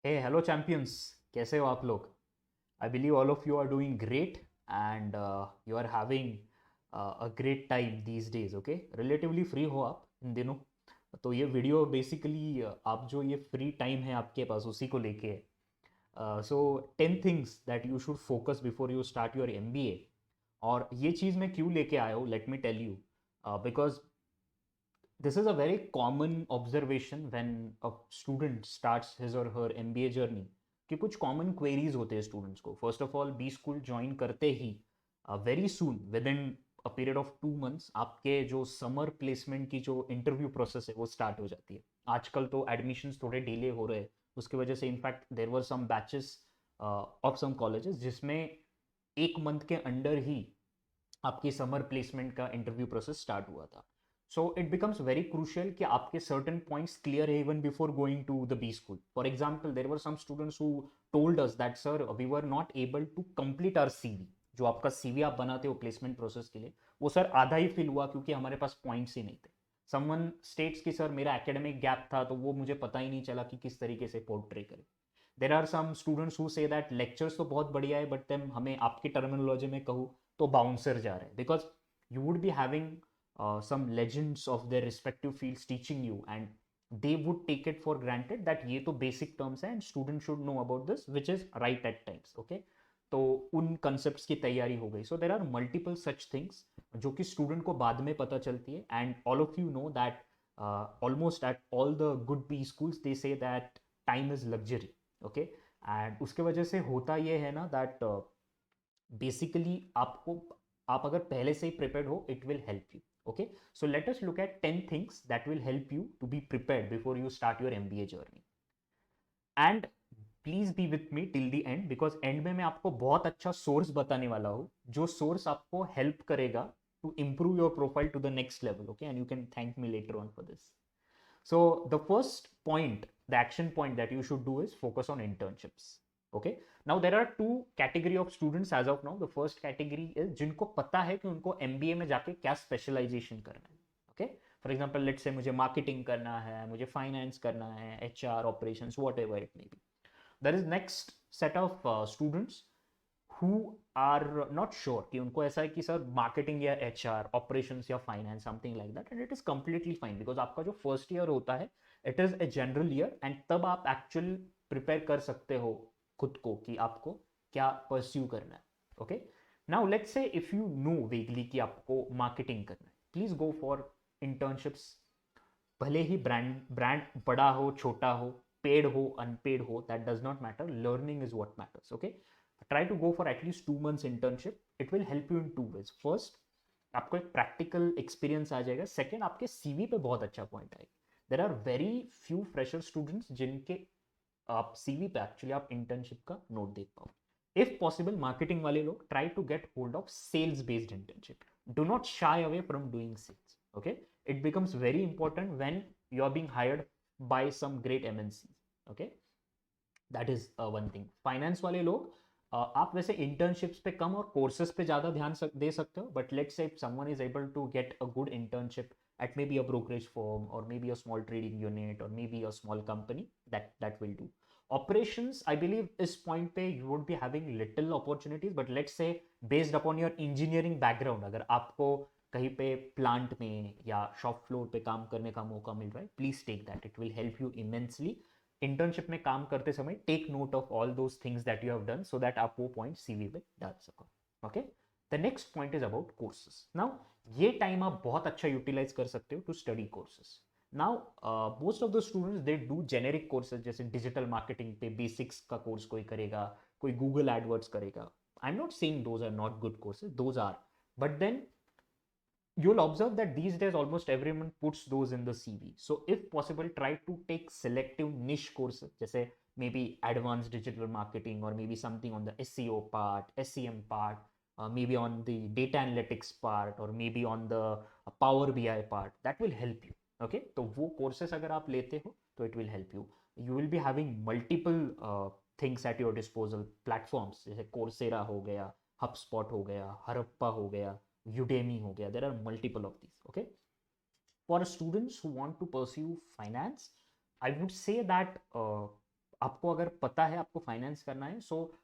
हे hello champions, कैसे हो आप लोग? I believe all of you are doing great and you are having a great time these days. Okay, relatively free हो आप इन दिनों। तो ये वीडियो बेसिकली आप जो ये फ्री टाइम है आपके पास उसी को लेके है। So 10 things that you should focus before you start your MBA. और ये चीज़ मैं क्यों लेके आया हूँ, let me tell you. Because this is a very common observation when a student starts his or her MBA journey कि कुछ कॉमन क्वेरीज होते हैं स्टूडेंट्स को। First of all B school join करते ही very soon within a period of 2 months आपके जो summer placement की जो इंटरव्यू प्रोसेस है वो स्टार्ट हो जाती है। आजकल तो एडमिशन्स थोड़े डिले हो रहे हैं, उसकी वजह से in fact there were some batches of some colleges जिसमें 1 मंथ के अंडर ही आपकी समर प्लेसमेंट का इंटरव्यू प्रोसेस स्टार्ट हुआ था। So it becomes very crucial कि आपके सर्टन पॉइंट्स क्लियर है even before going to the B school. For example there were some students who told us that sir we were not able to complete our CV. जो आपका CV आप बनाते हो placement process के लिए, वो sir आधा ही फिल हुआ क्योंकि हमारे पास पॉइंट्स ही नहीं थे। समवन स्टेट्स की सर मेरा एकेडमिक गैप था तो वो मुझे पता ही नहीं चला कि किस तरीके से पोर्ट्रे करें। There are some students who say that lectures तो बहुत बढ़िया है बट देन हमें आपकी टर्मिनोलॉजी में कहूँ तो बाउंसर जा रहे हैं, because you would be having some legends of their respective fields teaching you, and they would take it for granted that ये तो basic terms है and student should know about this, which is right at times. Okay, तो उन concepts की तैयारी हो गई. So there are multiple such things जो कि student को बाद में पता चलती है, and all of you know that almost at all the good B schools they say that time is luxury. Okay, and उसके वजह से होता ये है ना that बेसिकली आपको, आप अगर पहले से ही प्रिपेयर्ड हो it will help you. Okay, so let us look at 10 things that will help you to be prepared before you start your MBA journey. And please be with me till the end, because end में मैं आपको बहुत अच्छा source बताने वाला हूँ जो source आपको हेल्प करेगा to improve your profile to the next level. Okay, and you can thank me later on for this. So the first point, the action point that you should do is focus on internships. Okay, now there are two category of students as of now. The first category is जिनको पता है कि उनको MBA में जाके क्या specialisation करना है। Okay, for example let's say मुझे मार्केटिंग करना है, मुझे फाइनेंस करना है, HR operations, whatever it may be. There is next set of students who are not sure कि उनको ऐसा है कि सर मार्केटिंग या HR ऑपरेशंस या finance something like that, and it is completely fine because आपका जो first year होता है it is a general year, and तब आप एक्चुअल प्रिपेयर कर सकते हो खुद को कि आपको क्या परस्यू करना है। Okay, now let's say if you know vaguely कि आपको मार्केटिंग करना है, प्लीज गो फॉर इंटर्नशिप्स। भले ही ब्रांड ब्रांड बड़ा हो छोटा हो, पेड हो अनपेड हो, that does not matter, learning is what matters. Okay, try to go for at least 2 months internship. It will help you in two ways. First, आपको एक practical experience आ जाएगा। सेकेंड, आपके सीवी पे बहुत अच्छा पॉइंट आएगा। There are very few fresher students जिनके आप सीवी पे एक्चुअली आप इंटर्नशिप का नोट देख पाओ। इफ पॉसिबल मार्केटिंग वाले लोग try to get hold of sales based internship. Do not shy away from doing sales. Okay, it becomes very important when you are being hired by some great MNCs. Okay, that is one thing. Finance वाले लोग आप वैसे internships पे कम और courses पे ज़्यादा ध्यान दे सकते हो, but let's say if someone is able to get a good internship at maybe a brokerage firm or maybe a small trading unit or maybe a small company, that will do. Operations, I believe इस point पे you would be having little opportunities, but let's say based upon your engineering background, अगर आपको कहीं पे plant में या shop floor पे काम करने का मौका मिल रहा है, please take that, it will help you immensely. Internship में काम करते समय take note of all those things that you have done so that आप वो पॉइंट सीवी पे डाल सको। Okay, the next point is about courses. Now ये टाइम आप बहुत अच्छा यूटिलाइज कर सकते हो to study courses. Now most of the students they do generic courses, जैसे डिजिटल मार्केटिंग पे बेसिक्स का कोर्स कोई करेगा, कोई गूगल एडवर्ड्स करेगा। I am not saying those are not good courses, those are, but then you'll observe that these days almost everyone puts those in the CV. So if possible, try to take selective niche courses, जैसे maybe advanced digital marketing or maybe something on the SEO part, SEM part, maybe on the data analytics part or maybe on the Power BI part. That will help you. Okay, तो वो courses अगर आप लेते हो तो it will help you. You will be having multiple things at your disposal, platforms जैसे Coursera हो गया, HubSpot हो गया, Harappa हो गया, Udemy हो गया, there are multiple of these. Okay, for students who want to pursue finance, I would say that आपको अगर पता है आपको फाइनेंस करना है, so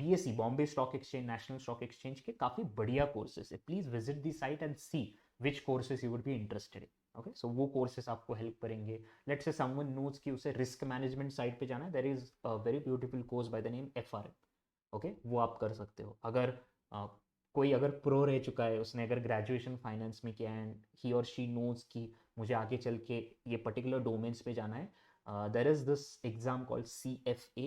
BSE Bombay stock exchange, national stock exchange के काफ़ी बढ़िया कोर्सेस है. Please visit the site and see which courses you would be interested in. Okay, so वो कोर्सेस आपको हेल्प करेंगे. लेट्स से समवन नोज कि उसे रिस्क मैनेजमेंट साइड पे जाना है, there is a very beautiful course by the name FRM. Okay, वो आप कर सकते हो. अगर कोई अगर प्रो रह चुका है, उसने अगर ग्रेजुएशन फाइनेंस में किया है एंड ही और शी नोज कि मुझे आगे चल के ये पर्टिकुलर डोमेन्स पे जाना है, there is this exam called CFA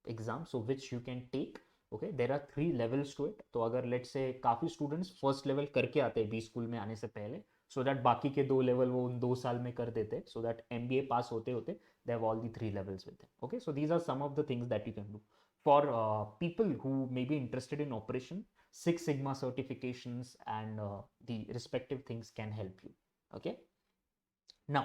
exam, so which you can take. Okay, there are 3 levels to it. तो अगर लेट्स से काफ़ी स्टूडेंट्स फर्स्ट लेवल करके आते हैं बी स्कूल में आने से पहले, सो दैट बाकी के 2 लेवल वो उन 2 साल में कर देते, सो दैट MBA पास होते होते they have all the 3 levels with them. Okay, so these are some of the things that you can do. For people who may be interested in operation, Six Sigma certifications and the respective things can help you. Okay, now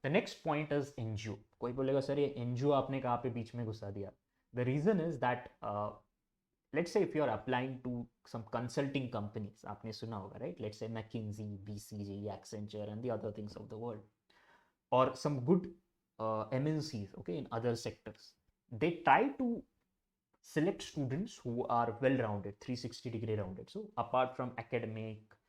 the next point is NGO. कोई बोलेगा sir ये NGO आपने कहाँ पे बीच में घुसा दिया. The reason is that let's say if you are applying to some consulting companies, आपने सुना होगा, right? Let's say McKinsey, BCG, Accenture and the other things of the world, or some good MNCs, okay, in other sectors. They try to select students who are well rounded, 360-degree rounded. So apart from academic,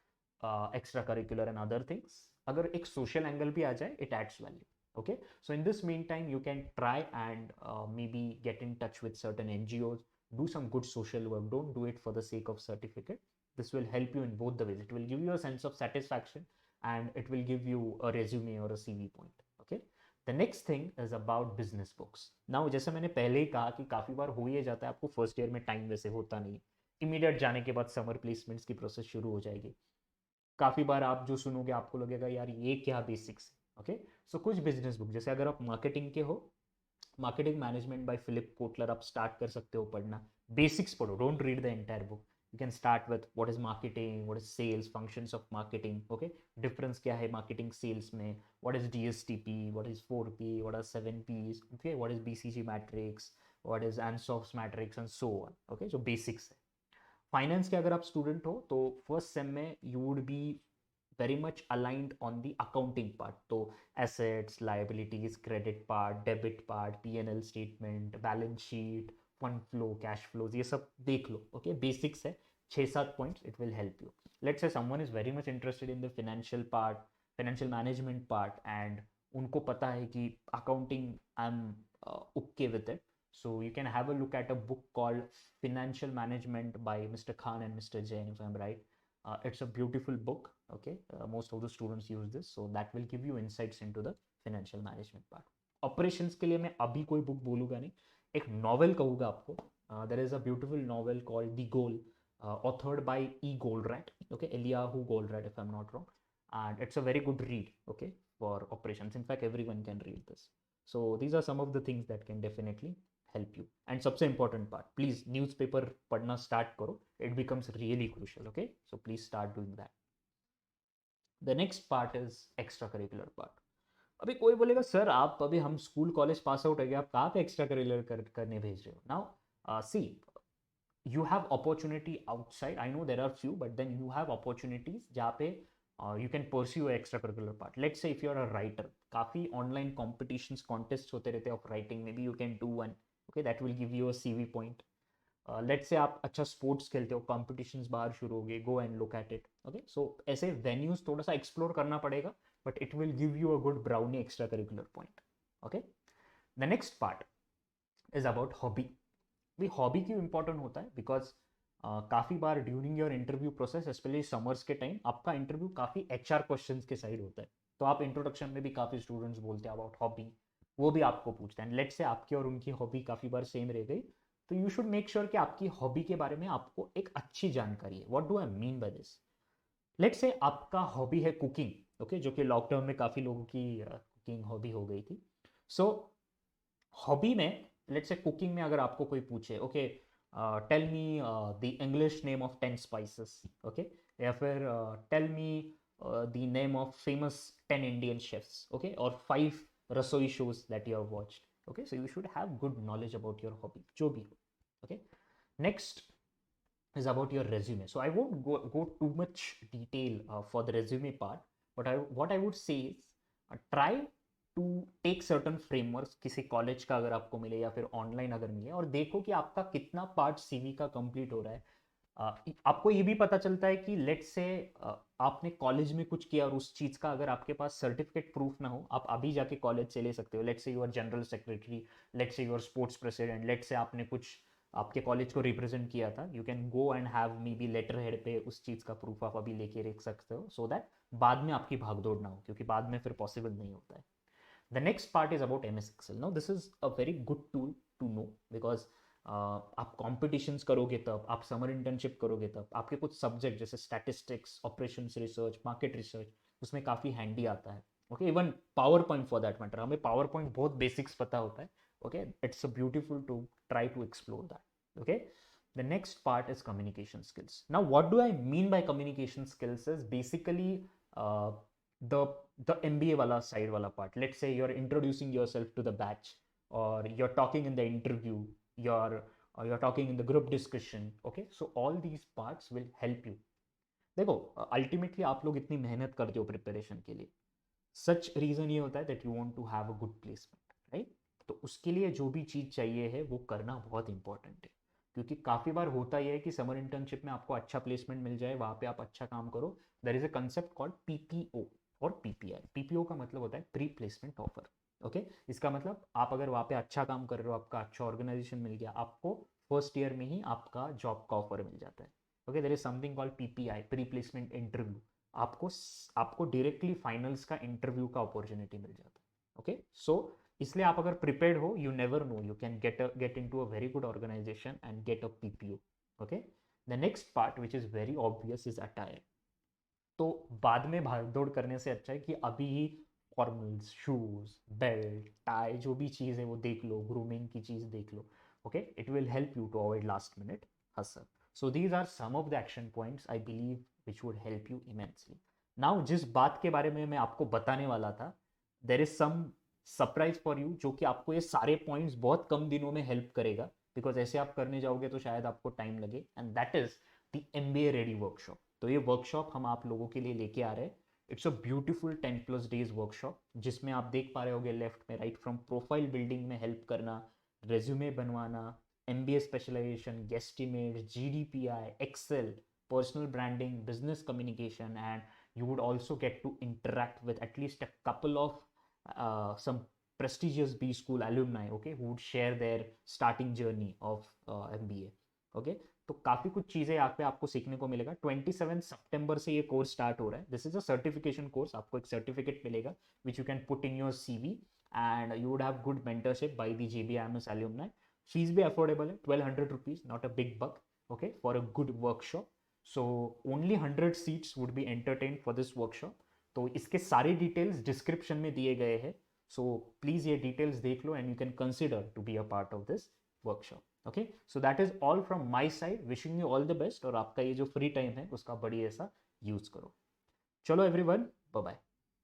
extracurricular and other things, अगर एक social angle भी आ जाए, it adds value. Okay, so in this meantime you can try and maybe get in touch with certain NGOs, do some good social work. Don't do it for the sake of certificate. This will help you in both the ways. It will give you a sense of satisfaction and it will give you a resume or a CV point. Okay, the next thing is about business books. Now जैसे मैंने पहले ही कहा कि काफ़ी बार हो ही जाता है, आपको फर्स्ट ईयर में टाइम वैसे होता नहीं, इमीडिएट जाने के बाद समर प्लेसमेंट्स की प्रोसेस शुरू हो जाएगी. काफ़ी बार आप जो सुनोगे आपको लगेगा यार ये क्या बेसिक्स. ओके, सो कुछ बिजनेस बुक, जैसे अगर आप मार्केटिंग के हो, marketing management by Philip Kotler आप स्टार्ट कर सकते हो पढ़ना. बेसिक्स पढ़ो, don't read the entire book. You can start with what is marketing, what is sales, functions of marketing. Okay, difference क्या है marketing sales में, what is DSTP, what is 4P, what are 7Ps, okay, what is BCG matrix, what is ANSOS matrix and so on. Okay, so basics है. Finance के अगर आप student हो तो first sem में you would B very much aligned on the accounting part. तो assets, liabilities, credit part, debit part, P&L statement, balance sheet, fund flow, cash flows, ये सब देख लो. Okay, basics है, 6-7 points, it will help you. Let's say someone is very much interested in the financial part, financial management part, and उनको पता है कि accounting I'm okay with it. So you can have a look at a book called Financial Management by Mr. Khan and Mr. Jain, if I'm right. It's a beautiful book. Okay, most of the students use this, so that will give you insights into the financial management part. Operations के लिए मैं अभी कोई book बोलूँगा नहीं, एक novel कहूँगा आपको. There is a beautiful novel called The Goal, authored by E. Goldratt. Okay, Eliyahu Goldratt, if I'm not wrong, and it's a very good read. Okay, for operations. In fact, everyone can read this. So these are some of the things that can definitely help you. And सबसे important part, please newspaper पढ़ना start करो. It becomes really crucial. Okay, so please start doing that. The next part is extracurricular part. अभी कोई बोलेगा sir आप अभी हम school college pass out हो गए, आप कहाँ पे एक्स्ट्रा करिकुलर करने भेज रहे हो. Now see, you have opportunity outside. I know there are few, but then you have opportunities जहाँ पे you can pursue extracurricular part. Let's say if you're a writer, काफ़ी online competitions, contests होते रहते हैं of writing. Maybe you can do one. Okay, that will give you a CV point. Let's say आप अच्छा sports खेलते हो, competitions बाहर शुरू हो गए, go and look at it. Okay, so ऐसे वेन्यूज थोड़ा सा एक्सप्लोर करना पड़ेगा, but it will give you a good brownie extra curricular point. Okay, the next part is about hobby. भी हॉबी क्यों इंपॉर्टेंट होता है, बिकॉज काफ़ी बार during your interview process, specially summers के टाइम, आपका इंटरव्यू काफ़ी HR क्वेश्चंस के साइड होता है. तो आप इंट्रोडक्शन में भी काफ़ी स्टूडेंट्स बोलते हैं अबाउट हॉबी, वो भी आपको पूछते हैं. लेट्स से आपकी और उनकी हॉबी काफ़ी बार सेम रह गई, तो यू शुड मेक श्योर कि आपकी हॉबी के बारे में आपको एक अच्छी जानकारी है. What do I mean by this? Let's say आपका हॉबी है कुकिंग. ओके, जो कि लॉकडाउन में काफ़ी लोगों की कुकिंग हॉबी हो गई थी. सो हॉबी में लेट्स से कुकिंग में अगर आपको कोई पूछे, okay tell me the English name of 10 spices. Okay, या फिर tell me the name of famous 10 Indian chefs. Okay, और 5 रसोई shows that you have watched. Okay, so you should have good knowledge about your hobby, जो भी हो. Okay, next is about your resume. So I won't go too much detail for the resume part, but what I would say is try to take certain frameworks, किसी college का अगर आपको मिले या फिर ऑनलाइन अगर मिले, और देखो कि आपका कितना पार्ट सीवी का कंप्लीट हो रहा है। आपको ये भी पता चलता है कि लेट्स से आपने कॉलेज में कुछ किया और उस चीज़ का अगर आपके पास सर्टिफिकेट प्रूफ ना हो, आप अभी जाके कॉलेज से ले सकते हो। Let's say your general secretary, let's say your sports president, let's say आपने कुछ आपके कॉलेज को रिप्रेजेंट किया था, you can go and have maybe letterhead पे उस चीज़ का प्रूफ आप अभी लेके रख सकते हो, सो दैट बाद में आपकी भागदौड़ ना हो, क्योंकि बाद में फिर पॉसिबल नहीं होता है। The next part is about MS Excel. Now this is a very good tool to know because आप कॉम्पिटिशन्स करोगे तब, आप समर इंटर्नशिप करोगे तब, आपके कुछ सब्जेक्ट जैसे statistics, operations research, market research, उसमें काफ़ी हैंडी आता है। Okay, even PowerPoint for that matter, हमें पावर पॉइंट बहुत बेसिक्स पता होता है। Okay, it's a beautiful to try to explore that. Okay, the next part is communication skills. Now what do I mean by communication skills is basically uh, the the MBA wala side wala part. Let's say you're introducing yourself to the batch, or you're talking in the interview, you're talking in the group discussion. Okay, so all these parts will help you. देखो, ultimately आप लोग इतनी मेहनत करते हो preparation के लिए, सच reason ये होता है that you want to have a good placement, right? तो उसके लिए जो भी चीज़ चाहिए है वो करना बहुत इंपॉर्टेंट है, क्योंकि काफ़ी बार होता ही है कि समर इंटर्नशिप में आपको अच्छा प्लेसमेंट मिल जाए, वहाँ पे आप अच्छा काम करो। There is a concept called PPO और पीपीआई। पीपीओ का मतलब होता है प्री प्लेसमेंट ऑफर। ओके, इसका मतलब आप अगर वहाँ पे अच्छा काम कर रहे हो, आपका अच्छा ऑर्गेनाइजेशन मिल गया, आपको फर्स्ट ईयर में ही आपका जॉब का ऑफर मिल जाता है। Okay, there is something called PPI, pre placement interview. आपको आपको डायरेक्टली फाइनल्स का इंटरव्यू का अपॉर्चुनिटी मिल जाता है। ओके, सो इसलिए आप अगर प्रिपेयर्ड हो, you never know, you can get into a very good organisation and get a PPO. Okay, the next part which is very obvious is attire. तो बाद में भागदौड़ करने से अच्छा है कि अभी ही फॉर्मल्स, शूज, बेल्ट, टाई, जो भी चीज़ है वो देख लो, ग्रूमिंग की चीज़ देख लो। Okay, it will help you to avoid last minute hassle. So these are some of the action points I believe which would help you immensely. Now जिस बात के बारे में मैं आपको बताने वाला था, there is some surprise for you, जो कि आपको ये सारे पॉइंट्स बहुत कम दिनों में हेल्प करेगा, बिकॉज ऐसे आप करने जाओगे तो शायद आपको टाइम लगे, and that is the MBA ready workshop. तो ये वर्कशॉप हम आप लोगों के लिए लेके आ रहे हैं। It's a beautiful 10+ days workshop, जिसमें आप देख पा रहे होगे लेफ्ट में, राइट फ्रॉम प्रोफाइल बिल्डिंग में हेल्प करना, रेज्यूमे बनवाना, MBA specialisation, guesstimate, GDPI, Excel, personal branding, business communication, and you would also get to interact with at least a couple of some prestigious B school alumni, okay, who would share their starting journey of MBA. okay, तो काफ़ी कुछ चीज़ें यहाँ पे आपको सीखने को मिलेगा। 27 सितंबर से ये कोर्स स्टार्ट हो रहा है। This is a certification course, आपको एक सर्टिफिकेट मिलेगा which you can put in your CV, and you would have good mentorship by the JBIMS alumni. Fees भी अफोर्डेबल है, 1200 rupees, not a big buck, okay, for a good workshop. So only 100 seats would be entertain for this workshop. तो इसके सारे details description में दिए गए हैं, so please ये डिटेल्स देख लो and you can consider to be a part of this workshop. Okay, so that is all from my side, wishing you all the best, और आपका ये जो फ्री टाइम है उसका बड़ी ऐसा यूज करो। चलो एवरीवन, बाय बाय।